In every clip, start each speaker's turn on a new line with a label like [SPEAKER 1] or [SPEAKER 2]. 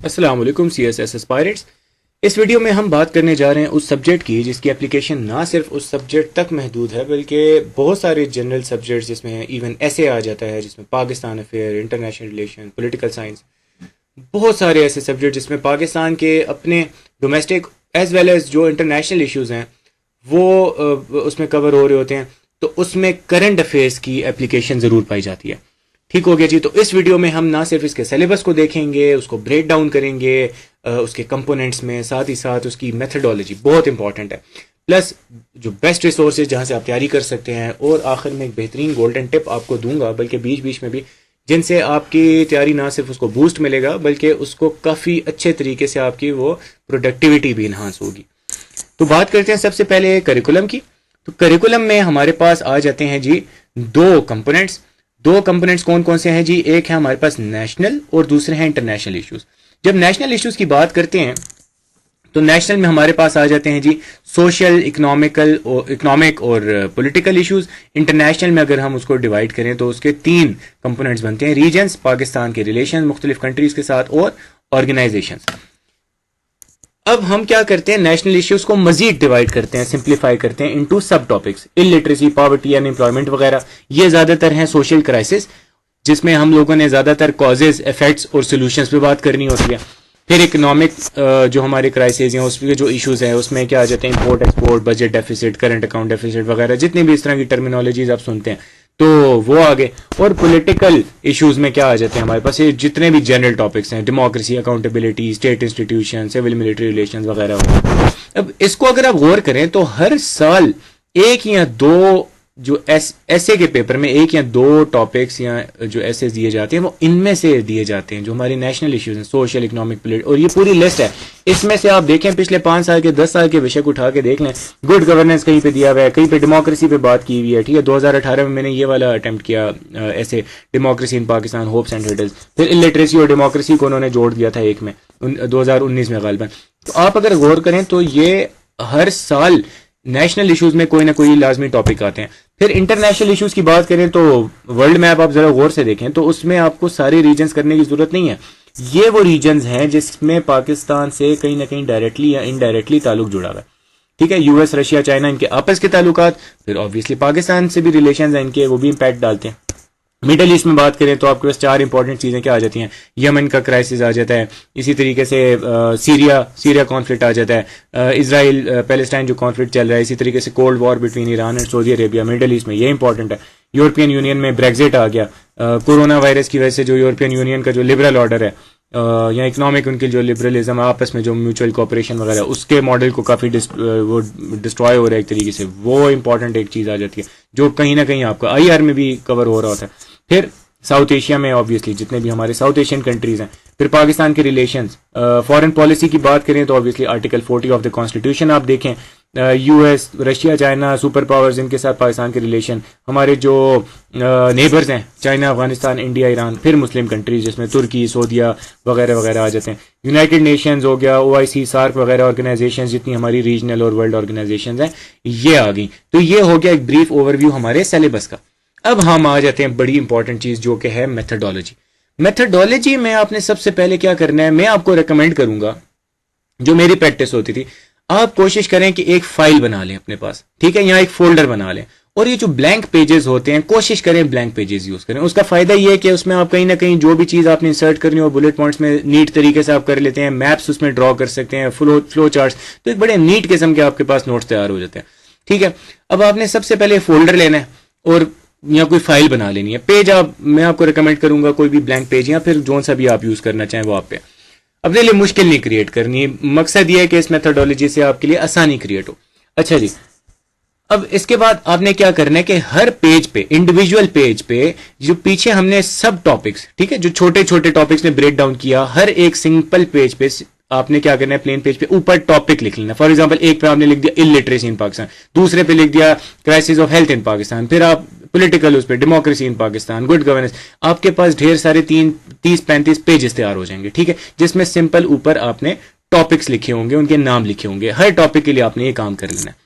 [SPEAKER 1] अस्सलाम वालेकुम CSS aspirants. इस वीडियो में हम बात करने जा रहे हैं उस सब्जेक्ट की जिसकी एप्लीकेशन ना सिर्फ उस सब्जेक्ट तक महदूद है बल्कि बहुत सारे जनरल सब्जेक्ट्स जिसमें इवन ऐसे आ जाता है, जिसमें Pakistan affair, international relation, political science, बहुत सारे ऐसे सब्जेक्ट जिसमें पाकिस्तान के अपने डोमेस्टिक एज वेल एज जो इंटरनेशनल इश्यूज हैं वो उसमें कवर हो रहे होते हैं। तो उसमें करंट अफेयर्स की एप्लीकेशन ज़रूर पाई जाती है। ठीक हो गया जी। तो इस वीडियो में हम ना सिर्फ इसके सिलेबस को देखेंगे, उसको ब्रेक डाउन करेंगे उसके कंपोनेंट्स में, साथ ही साथ उसकी मेथडोलॉजी बहुत इंपॉर्टेंट है, प्लस जो बेस्ट रिसोर्सेज जहां से आप तैयारी कर सकते हैं, और आखिर में एक बेहतरीन गोल्डन टिप आपको दूंगा, बल्कि बीच बीच में भी, जिनसे आपकी तैयारी ना सिर्फ उसको बूस्ट मिलेगा बल्कि उसको काफ़ी अच्छे तरीके से आपकी वो प्रोडक्टिविटी भी इन्हांस होगी। तो बात करते हैं सबसे पहले करिकुलम की। तो करिकुलम में हमारे पास आ जाते हैं जी दो कंपोनेंट्स कौन कौन से हैं जी? एक है हमारे पास नेशनल और दूसरे हैं इंटरनेशनल इश्यूज। जब नेशनल इश्यूज की बात करते हैं तो नेशनल में हमारे पास आ जाते हैं जी सोशल, इकोनॉमिक और पॉलिटिकल इश्यूज। इंटरनेशनल में अगर हम उसको डिवाइड करें तो उसके तीन कंपोनेंट्स बनते हैं: रीजन्स, पाकिस्तान के रिलेशन मुख्तलिफ कंट्रीज के साथ, और ऑर्गेनाइजेशंस। अब हम क्या करते हैं, नेशनल इश्यूज को मजीद डिवाइड करते हैं, सिंप्लीफाई करते हैं इनटू सब टॉपिक्स। इलिटरेसी, पॉवर्टी, अनएम्प्लॉयमेंट वगैरह, ये ज्यादातर हैं सोशल क्राइसिस, जिसमें हम लोगों ने ज्यादातर कॉजेज, इफेक्ट्स और सोल्यूशंस पे बात करनी होती है। फिर इकोनॉमिक जो हमारे क्राइसिस हैं उसके जो इश्यूज हैं उसमें क्या आ जाते हैं, import export, budget deficit, current account deficit वगैरह, जितनी भी इस तरह की टर्मिनोलॉजीज आप सुनते हैं तो वो आगे। और पॉलिटिकल इश्यूज में क्या आ जाते हैं हमारे पास, ये जितने भी जनरल टॉपिक्स हैं, democracy, accountability, state institution, civil military relations वगैरह। अब इसको अगर आप गौर करें तो हर साल एक या दो जो ऐसे के पेपर में एक या दो टॉपिक्स या जो ऐसे दिए जाते हैं वो इनमें से दिए जाते हैं जो हमारी नेशनल इश्यूज हैं, सोशल, इकोनॉमिक, पॉलिटिकल। और ये पूरी लिस्ट है। इसमें से आप देखें पिछले 5 साल के 10 साल के विषय को उठा के देख लें। गुड गवर्नेंस कहीं पे दिया हुआ है, कहीं पे डेमोक्रेसी पे बात की हुई है। ठीक है, 2018 में मैंने ये वाला अटेम्प्ट किया, ऐसे democracy in Pakistan, hopes and hurdles. फिर इलिटरेसी और डेमोक्रेसी को उन्होंने जोड़ दिया था एक में 2019 में गालिबन। तो आप अगर गौर करें तो ये हर साल नेशनल इश्यूज में कोई ना कोई लाजमी टॉपिक आते हैं। फिर इंटरनेशनल इश्यूज की बात करें तो वर्ल्ड मैप आप जरा गौर से देखें तो उसमें आपको सारे रीजन्स करने की जरूरत नहीं है। ये वो रीजन्स हैं जिसमें पाकिस्तान से कहीं ना कहीं डायरेक्टली या इनडायरेक्टली ताल्लुक जुड़ा हुआ है। ठीक है, यूएस, रशिया, चाइना, इनके आपस के ताल्लुकात, फिर ऑब्वियसली पाकिस्तान से भी रिलेशन है इनके, वो भी इम्पैक्ट डालते हैं। मिडल ईस्ट में बात करें तो आपके पास 4 इंपॉर्टेंट चीजें क्या आ जाती हैं, यमन का क्राइसिस आ जाता है, इसी तरीके से सीरिया कॉन्फ्लिक्ट आ जाता है, इजराइल पैलेस्टाइन जो कॉन्फ्लिक्ट चल रहा है, इसी तरीके से cold war between Iran and Saudi Arabia middle east में, ये इंपॉर्टेंट है। यूरोपियन यूनियन में ब्रेग्जिट आ गया, कोरोना वायरस की वजह से जो यूरोपियन यूनियन का जो लिबरल ऑर्डर है या इकोनॉमिक उनकी जो लिबरलिज्म आपस में जो म्यूचुअल कोऑपरेशन वगैरह, उसके मॉडल को काफी वो डिस्ट्रॉय हो रहा है एक तरीके से, वो इंपॉर्टेंट एक चीज आ जाती है जो कहीं ना कहीं आपका IR में भी कवर हो रहा होता है। फिर साउथ एशिया में ऑब्वियसली जितने भी हमारे साउथ एशियन कंट्रीज हैं। फिर पाकिस्तान के रिलेशंस, फॉरेन पॉलिसी की बात करें तो obviously article 40 of the constitution आप देखें, US, Russia, China, super powers, इनके साथ पाकिस्तान के रिलेशन, हमारे जो नेबर्स हैं चाइना, अफगानिस्तान, इंडिया, ईरान, फिर मुस्लिम कंट्रीज जिसमें तुर्की, सऊदीया वगैरह वगैरह आ जाते हैं। यूनाइटेड नेशंस हो गया, OIC, सार्क वगैरह ऑर्गेनाइजेशन, जितनी हमारी रीजनल और वर्ल्ड ऑर्गेनाइजेशन हैं ये आ गई। तो ये हो गया एक ब्रीफ ओवरव्यू हमारे सिलेबस का। अब हम आ जाते हैं बड़ी इंपॉर्टेंट चीज जो कि है मेथडोलॉजी। मेथडोलॉजी में आपने सबसे पहले क्या करना है, मैं आपको रेकमेंड करूंगा, जो मेरी प्रैक्टिस होती थी, आप कोशिश करें कि एक फाइल बना लें अपने पास। ठीक है, यहाँ एक फोल्डर बना लें, और ये जो ब्लैंक पेजेस होते हैं कोशिश करें ब्लैंक पेजेस यूज करें। उसका फायदा ये है कि उसमें आप कहीं ना कहीं जो भी चीज आपने इंसर्ट करनी हो बुलेट पॉइंट्स में नीट तरीके से आप कर लेते हैं, मैप्स उसमें ड्रॉ कर सकते हैं, फ्लो चार्ट्स, तो एक बड़े नीट किस्म के आपके पास नोट्स तैयार हो जाते हैं। ठीक है, अब आपने सबसे पहले फोल्डर लेना है और या कोई फाइल बना लेनी है। पेज मैं आपको रिकमेंड करूंगा कोई भी ब्लैंक पेज या फिर जो सा भी आप यूज करना चाहें वो आप पे। अपने लिए मुश्किल नहीं क्रिएट करनी है, मकसद ये है कि इस मेथोडोलॉजी से आपके लिए आसानी क्रिएट हो। अच्छा जी, अब इसके बाद आपने क्या करना है कि हर पेज पे, इंडिविजुअल पेज पे, जो पीछे हमने सब टॉपिक्स, ठीक है, जो छोटे छोटे टॉपिक्स ने ब्रेक डाउन किया, हर एक सिंपल पेज पे आपने क्या करना है, प्लेन पेज पे ऊपर टॉपिक लिख लेना। फॉर एग्जांपल एक पे आपने लिख दिया इलिटरेसी इन पाकिस्तान, दूसरे पे लिख दिया क्राइसिस ऑफ हेल्थ इन पाकिस्तान, फिर आप पॉलिटिकल उस पे democracy in Pakistan, good governance. आपके पास ढेर सारे 30-35 पेजेस तैयार हो जाएंगे। ठीक है, जिसमें सिंपल ऊपर आपने टॉपिक्स लिखे होंगे, उनके नाम लिखे होंगे। हर टॉपिक के लिए आपने ये काम कर लेना है।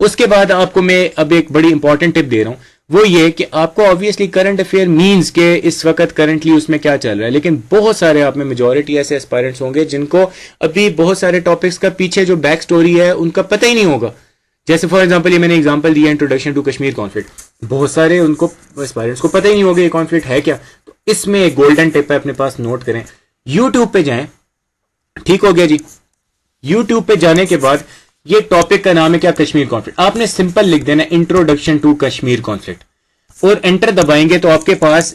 [SPEAKER 1] उसके बाद आपको मैं अब एक बड़ी इंपॉर्टेंट टिप दे रहा हूं, वो ये कि आपको ऑब्वियसली करंट अफेयर मींस के इस वक्त करंटली उसमें क्या चल रहा है, लेकिन बहुत सारे आप में मेजॉरिटी ऐसे एस्पायरेंट्स होंगे जिनको अभी बहुत सारे टॉपिक्स का पीछे जो बैक स्टोरी है उनका पता ही नहीं होगा। जैसे फॉर एग्जांपल ये मैंने एग्जांपल दिया इंट्रोडक्शन टू कश्मीर कॉन्फ्लिक्ट, बहुत सारे उनको एस्पायरेंट्स को पता ही नहीं होगा ये कॉन्फ्लिक्ट है क्या। तो इसमें एक गोल्डन टिप है, अपने पास नोट करें, यूट्यूब पे जाएं, ठीक हो गया जी। यूट्यूब पे जाने के बाद ये टॉपिक का नाम है क्या, कश्मीर कॉन्फ्लिक्ट। आपने सिंपल लिख देना इंट्रोडक्शन टू कश्मीर कॉन्फ्लिक्ट और एंटर दबाएंगे तो आपके पास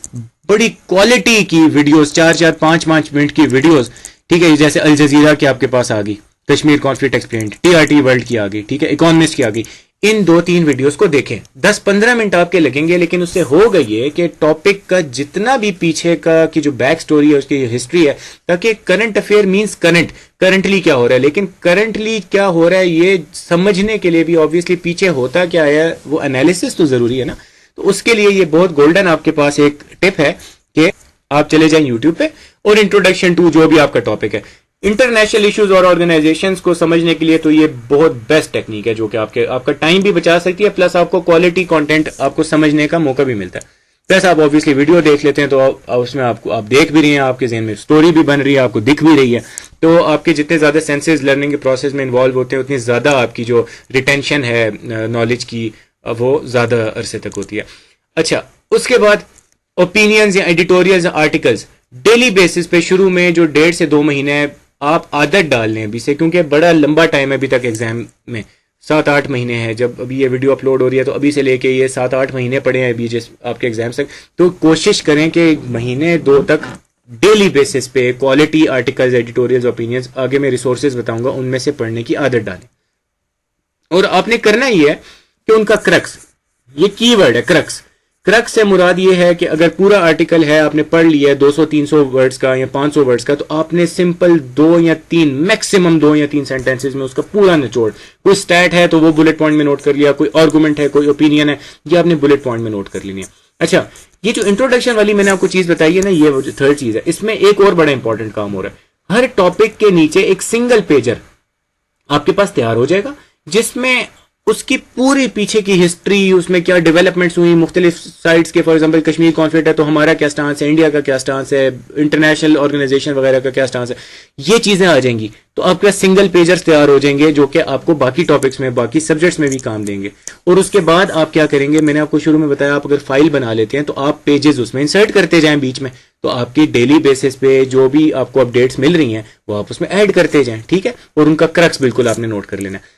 [SPEAKER 1] बड़ी क्वालिटी की वीडियोस, 4-4, 5-5 मिनट की वीडियोस, ठीक है। जैसे अल जजीरा की आपके पास आ गई Kashmir conflict explained, TRT world की आ गई, ठीक है, इकोनॉमिस्ट की आ गई। इन 2-3 वीडियोस को देखें, 10-15 मिनट आपके लगेंगे, लेकिन उससे होगा ये कि टॉपिक का जितना भी पीछे का की जो बैक स्टोरी है, उसकी हिस्ट्री है, ताकि करंट अफेयर मींस करंटली क्या हो रहा है, लेकिन करंटली क्या हो रहा है ये समझने के लिए भी ऑब्वियसली पीछे होता क्या है वो एनालिसिस तो जरूरी है ना। तो उसके लिए ये बहुत गोल्डन आपके पास एक टिप है कि आप चले जाएं यूट्यूब पे और इंट्रोडक्शन टू जो भी आपका टॉपिक है, इंटरनेशनल इश्यूज और ऑर्गेनाइजेशंस को समझने के लिए तो ये बहुत बेस्ट टेक्निक है जो कि आपका टाइम भी बचा सकती है, प्लस आपको क्वालिटी कंटेंट आपको समझने का मौका भी मिलता है। प्लस आप ऑब्वियसली वीडियो देख लेते हैं तो उसमें आप देख भी रही हैं, आपके ज़हन में स्टोरी भी बन रही है, आपको दिख भी रही है। तो आपके जितने ज़्यादा सेंसेस लर्निंग के प्रोसेस में इन्वॉल्व होते हैं उतनी ज़्यादा आपकी जो रिटेंशन है नॉलेज की वो ज़्यादा अरसे तक होती है। अच्छा, उसके बाद ओपिनियंस या एडिटोरियल्स आर्टिकल्स डेली बेसिस पे शुरू में जो 1.5 से 2 महीने आप आदत डाल लें अभी से, क्योंकि बड़ा लंबा टाइम है अभी तक एग्जाम में, 7-8 महीने हैं। जब अभी ये वीडियो अपलोड हो रही है तो अभी से लेके ये 7-8 महीने पड़े हैं अभी जिस आपके एग्जाम तक। तो कोशिश करें कि महीने 2 तक डेली बेसिस पे क्वालिटी आर्टिकल्स, एडिटोरियल्स, ओपिनियंस, आगे मैं रिसोर्सेज बताऊंगा, उनमें से पढ़ने की आदत डालें। और आपने करना ही है कि उनका क्रक्स, ये कीवर्ड है क्रक्स से मुराद ये है कि अगर पूरा आर्टिकल है आपने पढ़ लिया है 200-300 वर्ड्स का या 500 वर्ड्स का, तो आपने सिंपल 2 या 3 मैक्सिमम 2 या 3 सेंटेंसेस में उसका पूरा निचोड़, कोई स्टैट है तो वो बुलेट पॉइंट में नोट कर लिया, कोई आर्गुमेंट है, कोई ओपिनियन है, ये आपने बुलेट पॉइंट में नोट कर लेनी है। अच्छा, ये जो इंट्रोडक्शन वाली मैंने आपको चीज बताई है ना, ये जो थर्ड चीज है, इसमें एक और बड़ा इंपॉर्टेंट काम हो रहा है। हर टॉपिक के नीचे एक सिंगल पेजर आपके पास तैयार हो जाएगा जिसमें उसकी पूरी पीछे की हिस्ट्री, उसमें क्या डेवलपमेंट्स हुई मुख्तलिफ साइड्स के, फॉर एग्जांपल कश्मीर कॉन्फ्लिक्ट है तो हमारा क्या स्टांस है, इंडिया का क्या स्टांस है, इंटरनेशनल ऑर्गेनाइजेशन वगैरह का क्या स्टांस है, ये चीजें आ जाएंगी। तो आपके पास सिंगल पेजर्स तैयार हो जाएंगे जो कि आपको बाकी टॉपिक्स में, बाकी सब्जेक्ट्स में भी काम देंगे। और उसके बाद आप क्या करेंगे, मैंने आपको शुरू में बताया, आप अगर फाइल बना लेते हैं तो आप पेजेस उसमें इंसर्ट करते जाएं बीच में, तो आपकी डेली बेसिस पे जो भी आपको अपडेट्स मिल रही हैं वो आप उसमें ऐड करते जाएं, ठीक है। और उनका क्रक्स बिल्कुल आपने नोट कर लेना है।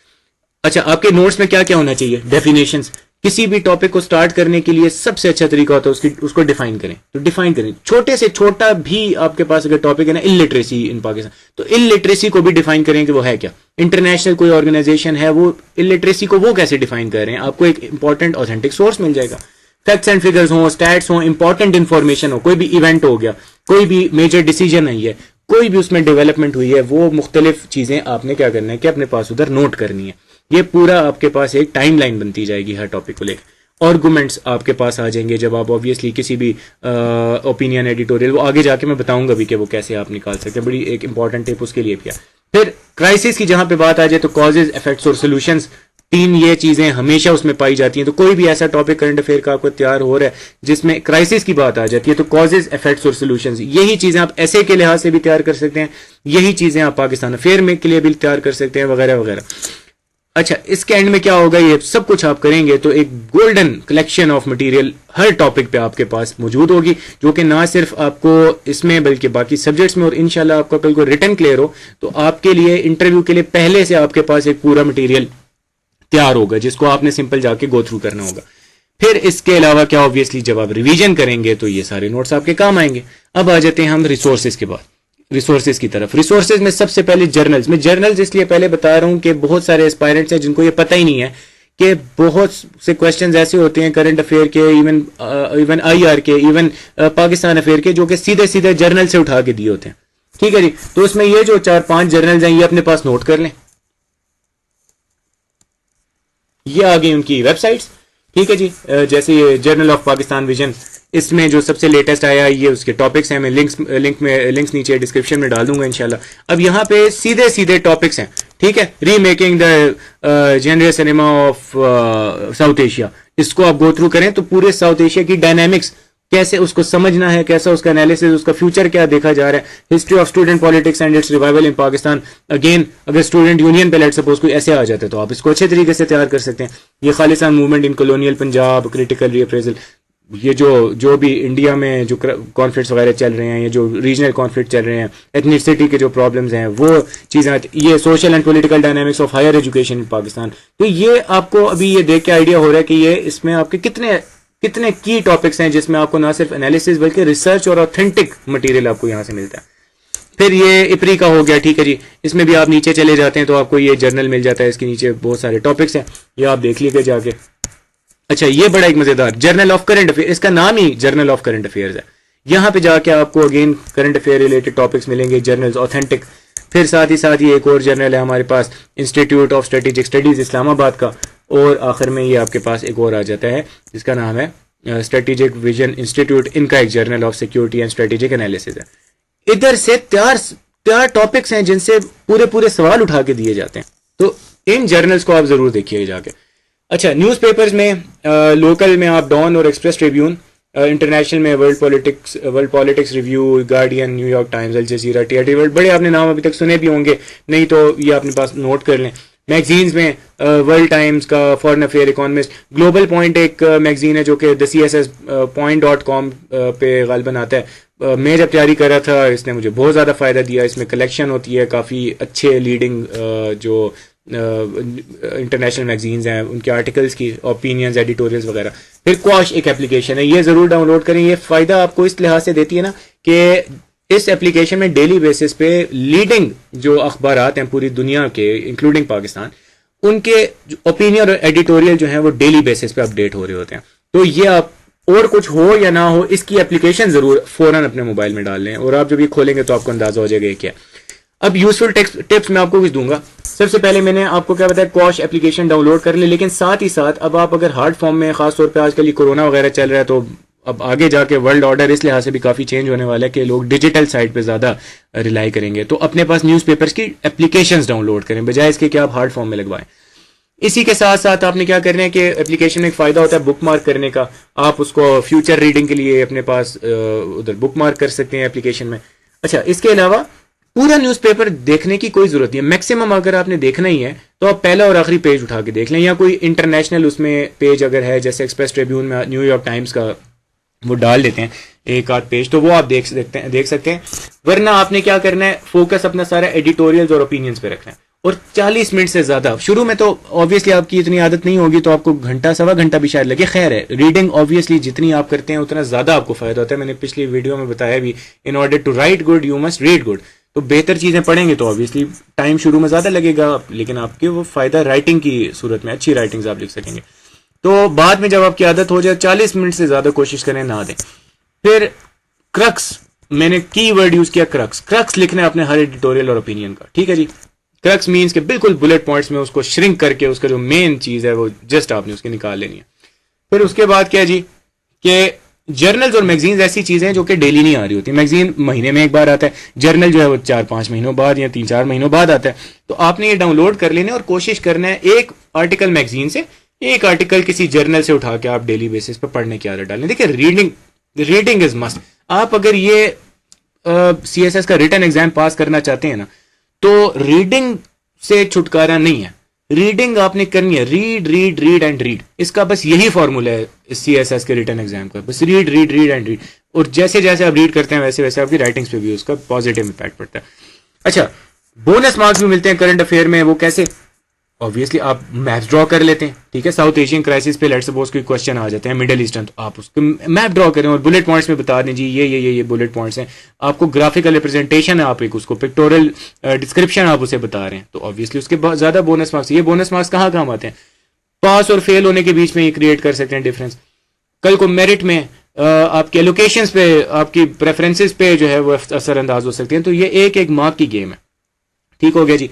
[SPEAKER 1] अच्छा, आपके नोट्स में क्या क्या होना चाहिए, डेफिनेशंस। किसी भी टॉपिक को स्टार्ट करने के लिए सबसे अच्छा तरीका होता है उसको डिफाइन करें। तो डिफाइन करें, छोटे से छोटा भी आपके पास अगर टॉपिक है ना, इलिटरेसी इन पाकिस्तान, तो इलिटरेसी को भी डिफाइन करें कि वो है क्या। इंटरनेशनल कोई ऑर्गेनाइजेशन है, वो इलिटरेसी को वो कैसे डिफाइन कर रहे हैं, आपको एक इंपॉर्टेंट ऑथेंटिक सोर्स मिल जाएगा। फैक्ट्स एंड फिगर्स हो, स्टैट्स हो, इंपॉर्टेंट इंफॉर्मेशन हो, कोई भी इवेंट हो गया, कोई भी मेजर डिसीजन है, कोई भी उसमें डेवलपमेंट हुई है, वो मुख्तलिफ चीजें आपने क्या करना है कि अपने पास उधर नोट करनी है। ये पूरा आपके पास एक टाइमलाइन बनती जाएगी हर टॉपिक को लेकर। आर्गुमेंट्स आपके पास आ जाएंगे जब आप ऑब्वियसली किसी भी ओपिनियन, एडिटोरियल, वो आगे जाके मैं बताऊंगा भी कि वो कैसे आप निकाल सकते हैं, बड़ी एक इंपॉर्टेंट टिप उसके लिए भी है। फिर क्राइसिस की जहां पे बात आ जाए तो कॉजेज, इफेक्ट्स और सोल्यूशंस, 3 ये चीजें हमेशा उसमें पाई जाती हैं। तो कोई भी ऐसा टॉपिक करंट अफेयर का आपको तैयार हो रहा है जिसमें क्राइसिस की बात आ जाती है, तो कॉजेज, इफेक्ट्स और सोल्यूशंस, यही चीजें आप ऐसे के लिहाज से भी तैयार कर सकते हैं, यही चीजें आप पाकिस्तान अफेयर में के लिए भी तैयार कर सकते हैं, वगैरह वगैरह। अच्छा, इसके एंड में क्या होगा, ये सब कुछ आप करेंगे तो एक golden collection of material her topic पे आपके पास मौजूद होगी, जो कि ना सिर्फ आपको इसमें बल्कि बाकी सब्जेक्ट्स में, और इंशाल्लाह आपका कल को रिटर्न क्लियर हो तो आपके लिए इंटरव्यू के लिए पहले से आपके पास एक पूरा मटेरियल तैयार होगा जिसको आपने सिंपल जाके गो थ्रू करना होगा। फिर इसके अलावा क्या, ऑब्वियसली जब आप रिवीजन करेंगे तो ये सारे नोट्स आपके काम आएंगे। अब आ जाते हैं हम रिसोर्सेज के बाद, रिसोर्सेज की तरफ। रिसोर्सेज में सबसे पहले जर्नल्स। मैं जर्नल्स इसलिए पहले बता रहा हूं कि बहुत सारे एस्पायरेंट्स हैं जिनको ये पता ही नहीं है कि बहुत से क्वेश्चंस ऐसे होते हैं करंट अफेयर के, इवन IR के, इवन पाकिस्तान अफेयर के, जो कि सीधे सीधे जर्नल से उठा के दिए होते हैं, ठीक है जी। तो उसमें ये जो 4-5 जर्नल्स हैं ये अपने पास नोट कर लें, ये आ गई उनकी वेबसाइट्स, ठीक है जी। जैसे ये जर्नल ऑफ पाकिस्तान विजन, इसमें जो सबसे लेटेस्ट आया ये उसके टॉपिक्स हैं, मैं लिंक्स नीचे डिस्क्रिप्शन में डाल दूंगा इंशाल्लाह। अब यहाँ पे सीधे सीधे टॉपिक्स हैं, ठीक है, remaking the general cinema of south Asia, इसको आप गो थ्रू करें तो पूरे साउथ एशिया की डायनामिक्स कैसे उसको समझना है, कैसा उसका एनालिसिस, उसका फ्यूचर क्या देखा जा रहा है, history of student politics and it's revival in Pakistan. Again अगर स्टूडेंट यूनियन पे लेट सपोज कोई ऐसे आ जाते हैं तो आप इसको अच्छे तरीके से तैयार कर सकते हैं। ये Khalistan movement in colonial Punjab, critical reappraisal, ये जो भी इंडिया में जो कॉन्फ्लिक्ट्स वगैरह चल रहे हैं, ये जो रीजनल कॉन्फ्लिक्ट चल रहे हैं, एथनिसिटी के जो प्रॉब्लम्स हैं, वो चीज़ें, ये social and political dynamics of higher education in Pakistan, तो ये आपको अभी ये देख के आइडिया हो रहा है कि ये इसमें आपके कितने की टॉपिक्स हैं जिसमें आपको ना सिर्फ एनालिसिस बल्कि रिसर्च और ऑथेंटिक मटेरियल आपको यहाँ से मिलता है। फिर ये इपरी का हो गया, ठीक है जी, इसमें भी आप नीचे चले जाते हैं तो आपको ये जर्नल मिल जाता है, इसके नीचे बहुत सारे टॉपिक्स हैं, ये आप देख लीजिए जाके। अच्छा, ये बड़ा एक मजेदार जर्नल ऑफ करंट अफेयर, इसका नाम ही जर्नल ऑफ करंट अफेयर्स है। यहाँ पे जाके आपको again current affair related topics मिलेंगे, जर्नल्स ऑथेंटिक। फिर साथ ही एक और जर्नल है हमारे पास, institute of strategic studies Islamabad का, और आखिर में ये आपके पास एक और आ जाता है जिसका नाम है स्ट्रेटेजिक विजन इंस्टीट्यूट, इनका एक journal of security and strategic analysis है। इधर से तैयार टॉपिक्स हैं जिनसे पूरे सवाल उठा के दिए जाते हैं, तो इन जर्नल्स को आप जरूर देखिए जाके। अच्छा, न्यूज़पेपर्स में लोकल में आप डॉन और एक्सप्रेस ट्रिब्यून, इंटरनेशनल में World Politics Review, Guardian, New York Times, Al Jazeera, TRT World, बड़े आपने नाम अभी तक सुने भी होंगे, नहीं तो ये अपने पास नोट कर लें। मैगजीन्स में वर्ल्ड टाइम्स का, foreign affair, economist, global point एक मैगजीन है जो कि thecss.point.com पे गालिबन आता है। मैं जब तैयारी कर रहा था इसने मुझे बहुत ज़्यादा फ़ायदा दिया, इसमें कलेक्शन होती है काफ़ी अच्छे लीडिंग जो इंटरनेशनल मैगजीन्स हैं उनके आर्टिकल्स की, ओपिनियंस, एडिटोरियल्स वगैरह। फिर क्वाश एक एप्लीकेशन है, ये ज़रूर डाउनलोड करें, ये फ़ायदा आपको इस लिहाज से देती है ना कि इस एप्लीकेशन में डेली बेसिस पे लीडिंग जो अखबारात हैं पूरी दुनिया के इंक्लूडिंग पाकिस्तान, उनके ओपिनियन और एडिटोरियल जो हैं वो डेली बेसिस पे अपडेट हो रहे होते हैं। तो ये आप और कुछ हो या ना हो, इसकी एप्लीकेशन जरूर फौरन अपने मोबाइल में डाल लें, और आप जब ये खोलेंगे तो आपको अंदाजा हो जाएगा क्या। अब यूजफुल टिप्स मैं आपको कुछ दूंगा। सबसे पहले मैंने आपको क्या बताया, क्वाश एप्लीकेशन डाउनलोड कर ले, लेकिन साथ ही साथ अब आप अगर हार्ड फॉर्म में, खासतौर पर आजकल ये कोरोना वगैरह चल रहा है, तो अब आगे जाके वर्ल्ड ऑर्डर इस लिहाज से भी काफ़ी चेंज होने वाला है कि लोग डिजिटल साइट पे ज़्यादा रिलाई करेंगे, तो अपने पास न्यूज़पेपर्स की एप्लीकेशंस डाउनलोड करें बजाय इसके कि आप हार्ड फॉर्म में लगवाएं। इसी के साथ साथ आपने क्या करना है कि एप्लीकेशन में एक फ़ायदा होता है बुक मार्क करने का, आप उसको फ्यूचर रीडिंग के लिए अपने पास उधर बुक मार्क कर सकते हैं एप्लीकेशन में। अच्छा, इसके अलावा पूरा न्यूज़पेपर देखने की कोई ज़रूरत नहीं है, मैक्सिमम अगर आपने देखना ही है तो आप पहला और आखिरी पेज उठा के देख लें, या कोई इंटरनेशनल उसमें पेज अगर है, जैसे एक्सप्रेस ट्रिब्यून में न्यूयॉर्क टाइम्स का वो डाल देते हैं एक आध पेज, तो वो आप देख सकते हैं। वरना आपने क्या करना है, फोकस अपना सारा एडिटोरियल्स और ओपिनियंस पे रखना है, और 40 मिनट से ज्यादा, शुरू में तो ऑब्वियसली आपकी इतनी आदत नहीं होगी तो आपको घंटा सवा घंटा भी शायद लगे, खैर है, रीडिंग ऑब्वियसली जितनी आप करते हैं उतना ज्यादा आपको फायदा होता है। मैंने पिछली वीडियो में बताया भी, in order to write good you must read good, तो बेहतर चीजें पढ़ेंगे तो ऑब्वियसली टाइम शुरू में ज्यादा लगेगा, लेकिन आपके वो फायदा राइटिंग की सूरत में, अच्छी राइटिंग्स आप लिख सकेंगे। तो बाद में जब आपकी आदत हो जाए 40 मिनट से ज्यादा कोशिश करें ना दें। फिर क्रक्स, मैंने की वर्ड यूज किया क्रक्स लिखना है अपने हर एडिटोरियल और ओपिनियन का, ठीक है जी। क्रक्स मीन्स के बिल्कुल बुलेट पॉइंट्स में उसको श्रिंक करके उसका जो मेन चीज है वो जस्ट आपने उसकी निकाल लेनी है। फिर उसके बाद क्या जी कि जर्नल्स और मैगजीन्स ऐसी चीजें जो कि डेली नहीं आ रही होती, मैगजीन महीने में एक बार आता है, जर्नल जो है वो 4-5 महीनों बाद या 3-4 महीनों बाद आता है। तो आपने ये डाउनलोड कर लेना और कोशिश करना है एक आर्टिकल मैगजीन से, एक आर्टिकल किसी जर्नल से उठा के आप डेली बेसिस पर पढ़ने की आदत डालें। देखिए रीडिंग इज मस्ट। आप अगर ये CSS का रिटन एग्जाम पास करना चाहते हैं ना, तो रीडिंग से छुटकारा नहीं है, रीडिंग आपने करनी है, रीड एंड रीड, इसका बस यही फॉर्मूला है CSS के रिटन एग्जाम का, बस रीड एंड रीड। और जैसे जैसे आप रीड करते हैं वैसे वैसे आपकी राइटिंग्स पे भी उसका पॉजिटिव इंपैक्ट पड़ता है। अच्छा, बोनस मार्क्स भी मिलते हैं करंट अफेयर में, वो कैसे, ऑब्वियसली आप मैप्स ड्रॉ कर लेते हैं, ठीक है। साउथ एशियन क्राइसिस पे लेट्स सपोज कोई क्वेश्चन आ जाते हैं, मिडिल ईस्टर्न, तो आप उसको मैप ड्रॉ करें और बुलेट पॉइंट्स में बता दें जी ये बुलेट पॉइंट्स हैं। आपको ग्राफिकल रिप्रेजेंटेशन है, आप एक उसको पिक्टोरल डिस्क्रिप्शन आप उसे बता रहे हैं, तो ऑब्वियसली उसके बहुत ज्यादा बोनस मार्क्स। ये बोनस मार्क्स कहाँ काम आते हैं, पास और फेल होने के बीच में ये क्रिएट कर सकते हैं डिफरेंस। कल को मेरिट में आपके एलोकेशंस पे, आपकी प्रेफरेंसेस पे जो है वो असरअंदाज हो सकते हैं। तो ये एक मार्क की गेम है, ठीक हो गया जी।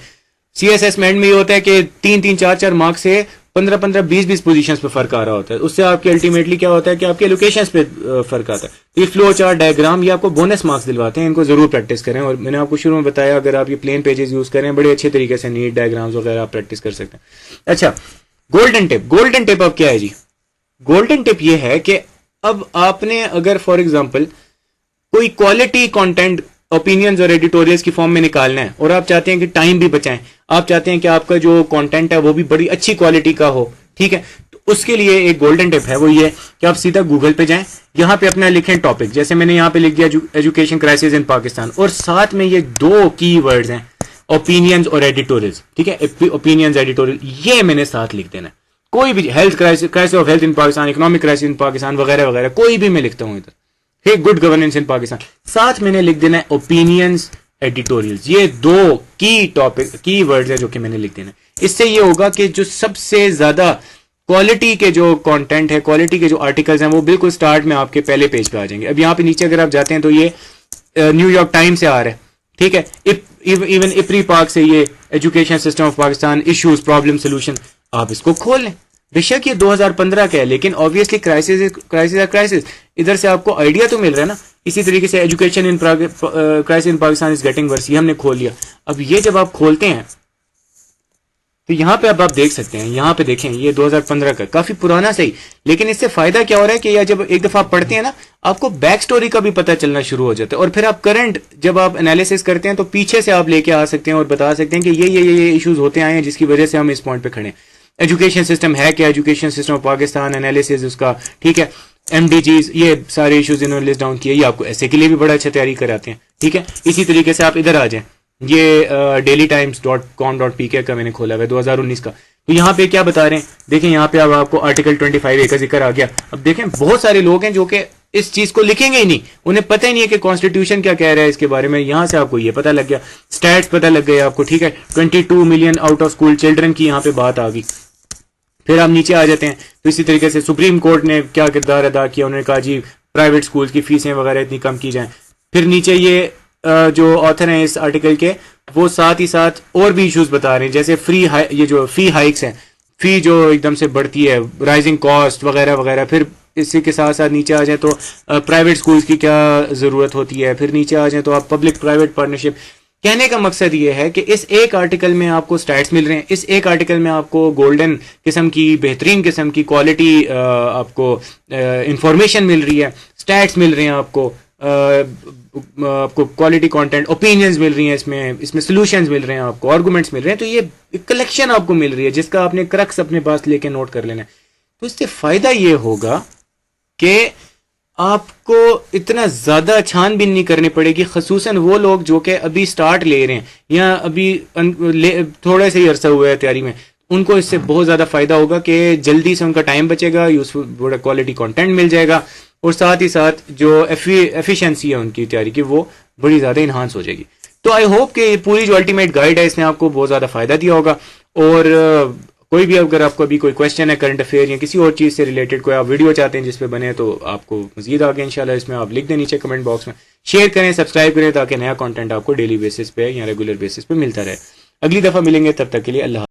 [SPEAKER 1] CSS में एंड में ये होता है कि 3-4 मार्क्स से 15-15, 20-20 पोजीशंस पे फर्क आ रहा होता है। उससे आपके अल्टीमेटली क्या होता है कि आपके लोकेशंस पे फर्क आता है। ये फ्लो चार्ट डायग्राम ये आपको बोनस मार्क्स दिलवाते हैं, इनको जरूर प्रैक्टिस करें। और मैंने आपको शुरू में बताया अगर आप ये प्लेन पेजेस यूज करें बड़े अच्छे तरीके से नीट डायग्राम्स वगैरह आप प्रैक्टिस कर सकते हैं। अच्छा, गोल्डन टिप। गोल्डन टिप अब क्या है जी? गोल्डन टिप ये है कि अब आपने अगर फॉर एग्जाम्पल कोई क्वालिटी कंटेंट ओपिनियंस और एडिटोरियल्स की फॉर्म में निकालना है और आप चाहते हैं कि टाइम भी बचाएं, आप चाहते हैं कि आपका जो कंटेंट है वो भी बड़ी अच्छी क्वालिटी का हो, ठीक है, तो उसके लिए एक गोल्डन टिप है, वो ये कि आप सीधा गूगल पे जाएं, यहां पे अपना लिखें टॉपिक, जैसे मैंने यहां पे लिख दिया एजुकेशन क्राइसिस इन पाकिस्तान, और साथ में ये 2 कीवर्ड्स हैं, ओपिनियंस और एडिटोरियल्स, ठीक है, ओपिनियंस एडिटोरियल, ये मैंने साथ लिख देना है। कोई भी health crisis of health in Pakistan, economic crisis in Pakistan वगैरह वगैरह, कोई भी मैं लिखता हूं इधर, हे गुड गवर्नेंस इन पाकिस्तान, साथ मैंने लिख देना है ओपिनियंस एडिटोरियल्स। ये 2 की टॉपिक की वर्ड्स है जो कि मैंने लिख देना है। इससे ये होगा कि जो सबसे ज्यादा क्वालिटी के जो कंटेंट है, क्वालिटी के जो आर्टिकल्स हैं, वो बिल्कुल स्टार्ट में आपके पहले पेज पे आ जाएंगे। अब यहाँ पे नीचे अगर आप जाते हैं तो ये न्यूयॉर्क टाइम्स से आ रहा है, ठीक है, इवन इपरी पार्क से ये education system of Pakistan issues problem solution, आप इसको खोल लें। बेशक ये 2015 का है, लेकिन ऑब्वियसली क्राइसिस इधर से आपको आइडिया तो मिल रहा है ना। इसी तरीके से education in crisis in Pakistan is getting worse, ये हमने खोल लिया। अब ये जब आप खोलते हैं तो यहाँ पे अब आप देख सकते हैं, यहाँ पे देखें ये 2015 का, काफी पुराना सही, लेकिन इससे फायदा क्या हो रहा है कि यह जब एक दफा आप पढ़ते हैं ना, आपको बैक स्टोरी का भी पता चलना शुरू हो जाता है, और फिर आप करंट जब आप एनालिसिस करते हैं तो पीछे से आप लेके आ सकते हैं और बता सकते हैं कि ये इश्यूज होते आए हैं जिसकी वजह से हम इस पॉइंट पे खड़े हैं। एजुकेशन सिस्टम है क्या, education system of Pakistan analysis उसका, ठीक है, MDGs, ये सारे इश्यूज इन्होंने लिस्ट डाउन किए। ये आपको ऐसे के लिए भी बड़ा अच्छा तैयारी कराते हैं, ठीक है। इसी तरीके से आप इधर आ जाएं, ये dailytimes.com.pk का मैंने खोला हुआ है 2019 का, तो यहाँ पे क्या बता रहे हैं, देखें यहाँ पे अब आपको आर्टिकल 25A का जिक्र आ गया। अब देखें बहुत सारे लोग हैं जो कि इस चीज को लिखेंगे ही नहीं, उन्हें पता ही नहीं है कि कॉन्स्टिट्यूशन क्या कह रहा है इसके बारे में। यहां से आपको ये पता लग गया, स्टैट्स पता लग गए आपको, ठीक है, 22 million out of school children की यहाँ पे बात आ गई। फिर आप नीचे आ जाते हैं तो इसी तरीके से सुप्रीम कोर्ट ने क्या किरदार अदा किया, उन्होंने कहा जी प्राइवेट स्कूल की फीसें वगैरह इतनी कम की जाएं। फिर नीचे ये जो ऑथर हैं इस आर्टिकल के, वो साथ ही साथ और भी इश्यूज बता रहे हैं, जैसे ये जो फी हाइक्स हैं, फी जो एकदम से बढ़ती है, राइजिंग कॉस्ट वगैरह वगैरह। फिर इसी के साथ साथ नीचे आ जाए तो प्राइवेट स्कूल्स की क्या जरूरत होती है। फिर नीचे आ जाए तो आप पब्लिक प्राइवेट पार्टनरशिप। कहने का मकसद ये है कि इस एक आर्टिकल में आपको स्टैट्स मिल रहे हैं, इस एक आर्टिकल में आपको गोल्डन किस्म की, बेहतरीन किस्म की क्वालिटी आपको इंफॉर्मेशन मिल रही है, स्टैट्स मिल रहे हैं आपको क्वालिटी कंटेंट, ओपिनियंस मिल रही हैं, इसमें सॉल्यूशंस मिल रहे हैं आपको, आर्गुमेंट्स मिल रहे हैं। तो ये कलेक्शन आपको मिल रही है जिसका आपने क्रक्स अपने पास लेके नोट कर लेना है। तो इससे फायदा ये होगा कि आपको इतना ज्यादा छानबीन नहीं करनी पड़ेगी, खसूसन वो लोग जो कि अभी स्टार्ट ले रहे हैं या अभी थोड़ा सा ही अरसा हुआ है तैयारी में, उनको इससे बहुत ज्यादा फायदा होगा कि जल्दी से उनका टाइम बचेगा, यूजफुल क्वालिटी कंटेंट मिल जाएगा, और साथ ही साथ जो एफिशिएंसी है उनकी तैयारी की वो बड़ी ज्यादा इन्हांस हो जाएगी। तो आई होप कि पूरी जो अल्टीमेट गाइड है इसने आपको बहुत ज्यादा फायदा दिया होगा। और कोई भी अगर आपको अभी कोई क्वेश्चन है करंट अफेयर या किसी और चीज से रिलेटेड, कोई आप वीडियो चाहते हैं जिस पे बने, तो आपको मजीद आगे इंशाल्लाह इसमें आप लिख दें नीचे कमेंट बॉक्स में, शेयर करें, सब्सक्राइब करें, ताकि नया कंटेंट आपको डेली बेसिस पे या रेगुलर बेसिस पे मिलता रहे। अगली दफा मिलेंगे, तब तक के लिए अल्लाह।